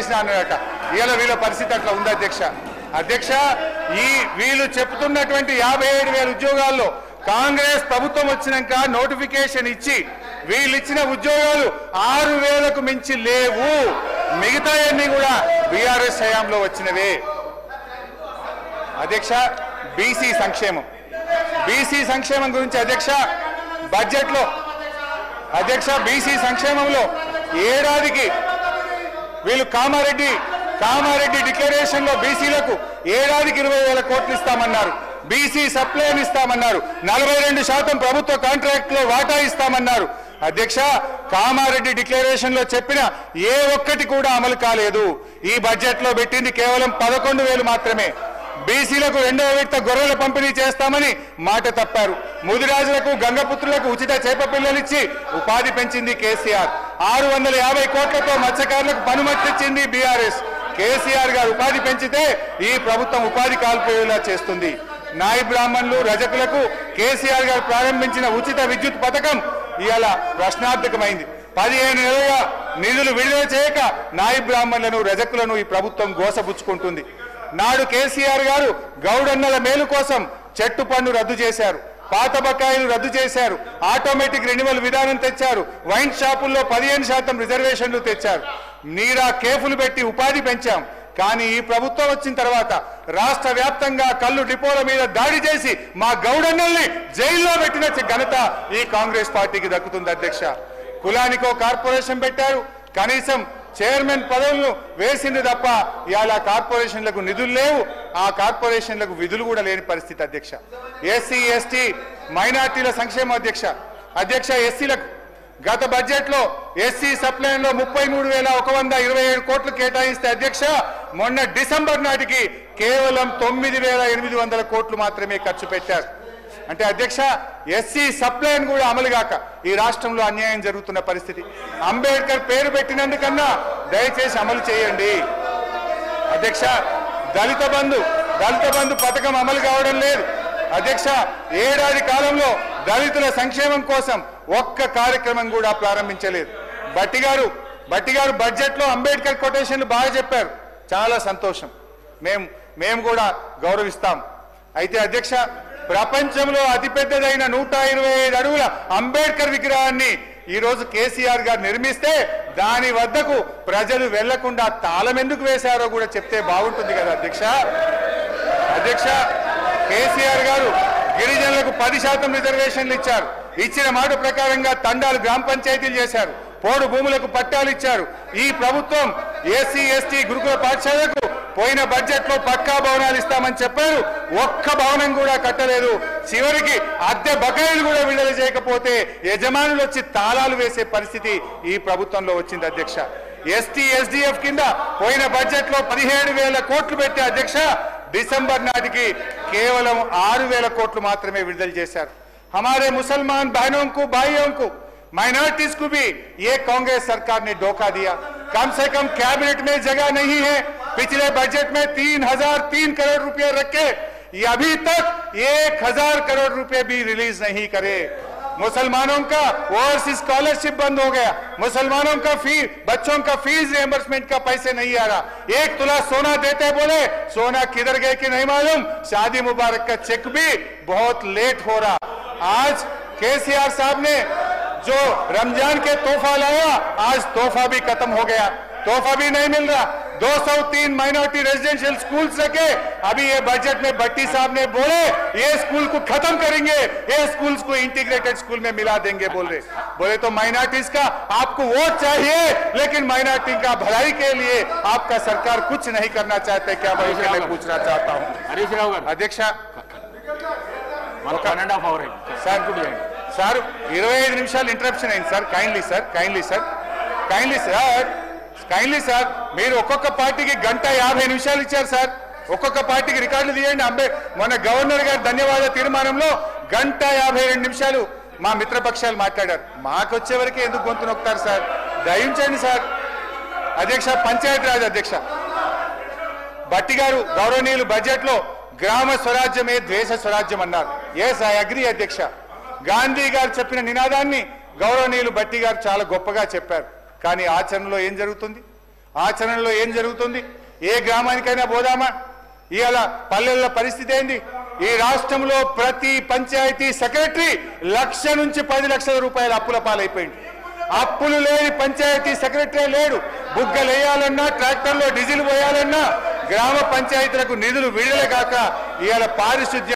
చేసిన అన్నారట. ఇవాళ వీళ్ళ పరిస్థితి అట్లా ఉంది అధ్యక్ష. అధ్యక్ష, ఈ వీళ్ళు చెప్తున్నటువంటి 57,000 ఉద్యోగాల్లో కాంగ్రెస్ ప్రభుత్వం వచ్చినాక నోటిఫికేషన్ ఇచ్చి వీళ్ళు ఇచ్చిన ఉద్యోగాలు 6,000కు మించి లేవు. మిగతా అన్ని కూడా బీఆర్ఎస్ హయాంలో వచ్చినవే. అధ్యక్ష, బీసీ సంక్షేమం గురించి అధ్యక్ష, బడ్జెట్లో అధ్యక్ష బీసీ సంక్షేమంలో ఏడాదికి వీళ్ళు కామారెడ్డి డిక్లరేషన్ లో బీసీలకు ఏడాదికి 20,000 కోట్లు ఇస్తామన్నారు. బీసీ సప్లైని ఇస్తామన్నారు. 42% ప్రభుత్వ కాంట్రాక్ట్ లో వాటా ఇస్తామన్నారు. అధ్యక్ష, కామారెడ్డి డిక్లరేషన్ లో చెప్పిన ఏ ఒక్కటి కూడా అమలు కాలేదు. ఈ బడ్జెట్ లో పెట్టింది కేవలం 11,000 మాత్రమే. బీసీలకు 2వ విడత గొర్రెల పంపిణీ చేస్తామని మాట తప్పారు. ముదిరాజులకు గంగపుత్రులకు ఉచిత చేప పిల్లలిచ్చి ఉపాధి పెంచింది కేసీఆర్. 650 కోట్లతో మత్స్యకారులకు పనుమతిచ్చింది బీఆర్ఎస్. కేసీఆర్ గారు ఉపాధి పెంచితే ఈ ప్రభుత్వం ఉపాధి కాల్పోయేలా చేస్తుంది. నాయి బ్రాహ్మణులు రజకులకు కేసీఆర్ గారు ప్రారంభించిన ఉచిత విద్యుత్ పథకం ఇవాళ ప్రశ్నార్థకమైంది. 15 నెలలుగా నిధులు విడుదల చేయక నాయి బ్రాహ్మణులను రజకులను ఈ ప్రభుత్వం గోసబుచ్చుకుంటుంది. నాడు కేసీఆర్ గారు గౌడన్నల మేలు కోసం చెట్టు పన్ను రద్దు చేశారు. పాత బకాయిలు రద్దు చేశారు. ఆటోమేటిక్ రెన్యువల్ విధానం తెచ్చారు. వైన్ షాపుల్లో 15% రిజర్వేషన్లు తెచ్చారు. నీరా కేఫ్లు పెట్టి ఉపాధి పెంచాం. కానీ ఈ ప్రభుత్వం వచ్చిన తర్వాత రాష్ట్ర వ్యాప్తంగా కళ్ళు డిపోల మీద దాడి చేసి మా గౌడన్నల్ని జైల్లో పెట్టిన ఘనత ఈ కాంగ్రెస్ పార్టీకి దక్కుతుంది అధ్యక్ష. కులానికో కార్పొరేషన్ పెట్టారు. కనీసం చైర్మన్ పదవులను వేసింది తప్ప ఇవాళ కార్పొరేషన్లకు నిధులు లేవు. ఆ కార్పొరేషన్లకు విధులు కూడా లేని పరిస్థితి అధ్యక్ష. ఎస్సీ ఎస్టీ మైనార్టీల సంక్షేమ అధ్యక్ష ఎస్సీలకు గత బడ్జెట్ లో ఎస్సీ సప్లైన్ లో 33,127 కోట్లు కేటాయిస్తే అధ్యక్ష మొన్న డిసెంబర్ నాటికి కేవలం 9,800 కోట్లు మాత్రమే ఖర్చు పెట్టారు. అంటే అధ్యక్ష, ఎస్సీ సప్లైన్ కూడా అమలుగాక ఈ రాష్ట్రంలో అన్యాయం జరుగుతున్న పరిస్థితి. అంబేద్కర్ పేరు పెట్టినందుకన్నా దయచేసి అమలు చేయండి అధ్యక్ష. దళిత బంధు పథకం అమలు కావడం లేదు అధ్యక్ష. ఏడాది కాలంలో దళితుల సంక్షేమం కోసం ఒక్క కార్యక్రమం కూడా ప్రారంభించలేదు. బట్టి గారు బడ్జెట్ లో అంబేద్కర్ కొటేషన్లు బాగా చెప్పారు. చాలా సంతోషం, మేము కూడా గౌరవిస్తాం. అయితే అధ్యక్ష, ప్రపంచంలో అతిపెద్దదైన 125 అడుగుల అంబేద్కర్ విగ్రహాన్ని ఈ రోజు కేసీఆర్ గారు నిర్మిస్తే దాని వద్దకు ప్రజలు వెళ్లకుండా తాళం ఎందుకు వేశారో కూడా చెప్తే బాగుంటుంది కదా అధ్యక్ష. కేసీఆర్ గారు గిరిజనులకు 10% రిజర్వేషన్లు ఇచ్చారు. ఇచ్చిన మాట ప్రకారంగా తండాలు గ్రామ పంచాయతీలు చేశారు. పోడు భూములకు పట్టాలు ఇచ్చారు. ఈ ప్రభుత్వం ఎస్సీ ఎస్టీ గురుకుల పాఠశాలకు పోయిన బడ్జెట్ లో పక్కా భవనాలు ఇస్తామని చెప్పారు. ఒక్క భవనం కూడా కట్టలేదు. చివరికి అద్దె బకాయిలు కూడా విడుదల చేయకపోతే యజమానులు వచ్చి తాళాలు వేసే పరిస్థితి ఈ ప్రభుత్వంలో వచ్చింది అధ్యక్ష. ఎస్టీ ఎస్డిఎఫ్ కింద పోయిన బడ్జెట్ లో 17,000 కోట్లు పెట్టే అధ్యక్ష డిసెంబర్ నాటికి కేవలం 6,000 కోట్లు మాత్రమే విడుదల చేశారు. हमारे मुसलमान बहनों को भाइयों को माइनॉरिटीज को भी ये कांग्रेस सरकार ने धोखा दिया. कम से कम कैबिनेट में जगह नहीं है. पिछले बजट में 3,003 करोड़ रुपए रखे, अभी तक 1,000 करोड़ रुपए भी रिलीज नहीं करे. मुसलमानों का ओवरसीज स्कॉलरशिप बंद हो गया. मुसलमानों का बच्चों का फीस रिएंबर्समेंट का पैसे नहीं आ रहा. 1 तुला सोना देते बोले सोना किधर गए कि नहीं मालूम. शादी मुबारक का चेक भी बहुत लेट हो रहा. आज केसीआर साहब ने जो रमजान के तोहफा लाया, आज तोहफा भी खत्म हो गया. तोहफा भी नहीं मिल रहा. 203 माइनॉरिटी रेजिडेंशियल स्कूल्स रखे. अभी ये बजट में भट्टी साहब ने बोले ये स्कूल को खत्म करेंगे, ये स्कूल्स को इंटीग्रेटेड स्कूल में मिला देंगे बोले तो माइनॉरिटीज का आपको वोट चाहिए, लेकिन माइनॉरिटी का भलाई के लिए आपका सरकार कुछ नहीं करना चाहते क्या? मैं पूछना चाहता हूँ अध्यक्ष. సార్ 25 నిమిషాలు ఇంటరప్షన్ అయింది సార్. కైండ్లీ సార్ మీరు ఒక్కొక్క పార్టీకి 1:50 నిమిషాలు ఇచ్చారు సార్. ఒక్కొక్క పార్టీకి రికార్డులు తీయండి. మొన్న గవర్నర్ గారి ధన్యవాద తీర్మానంలో 1:52 నిమిషాలు మా మిత్రపక్షాలు మాట్లాడారు. మాకు వచ్చే వరకే ఎందుకు గొంతు నొక్కుతారు సార్? దయించండి సార్. అధ్యక్ష, పంచాయతీరాజ్ అధ్యక్ష భట్టి గారు గౌరవనీయులు బడ్జెట్ లో గ్రామ స్వరాజ్యమే దేశ స్వరాజ్యం అన్నారు. ఎస్, ఐ అగ్రీ అధ్యక్ష. గాంధీ గారు చెప్పిన నినాదాన్ని గౌరవనీయులు భట్టి గారు చాలా గొప్పగా చెప్పారు. కానీ ఆచరణలో ఏం జరుగుతుంది? ఆచరణలో ఏం జరుగుతుంది? ఏ గ్రామానికైనా పోదామా? ఇవాళ పల్లెల పరిస్థితి ఏంది? ఈ రాష్ట్రంలో ప్రతి పంచాయతీ సెక్రటరీ 1,00,000 నుంచి 10 లక్షల రూపాయల అప్పుల పాలైపోయింది. అప్పులు లేని పంచాయతీ సెక్రటరీ లేడు. బుగ్గలు వేయాలన్నా, ట్రాక్టర్లో డీజిల్ పోయాలన్నా గ్రామ పంచాయతీలకు నిధులు విడుదల కాక ఇవాళ పారిశుద్ధ్య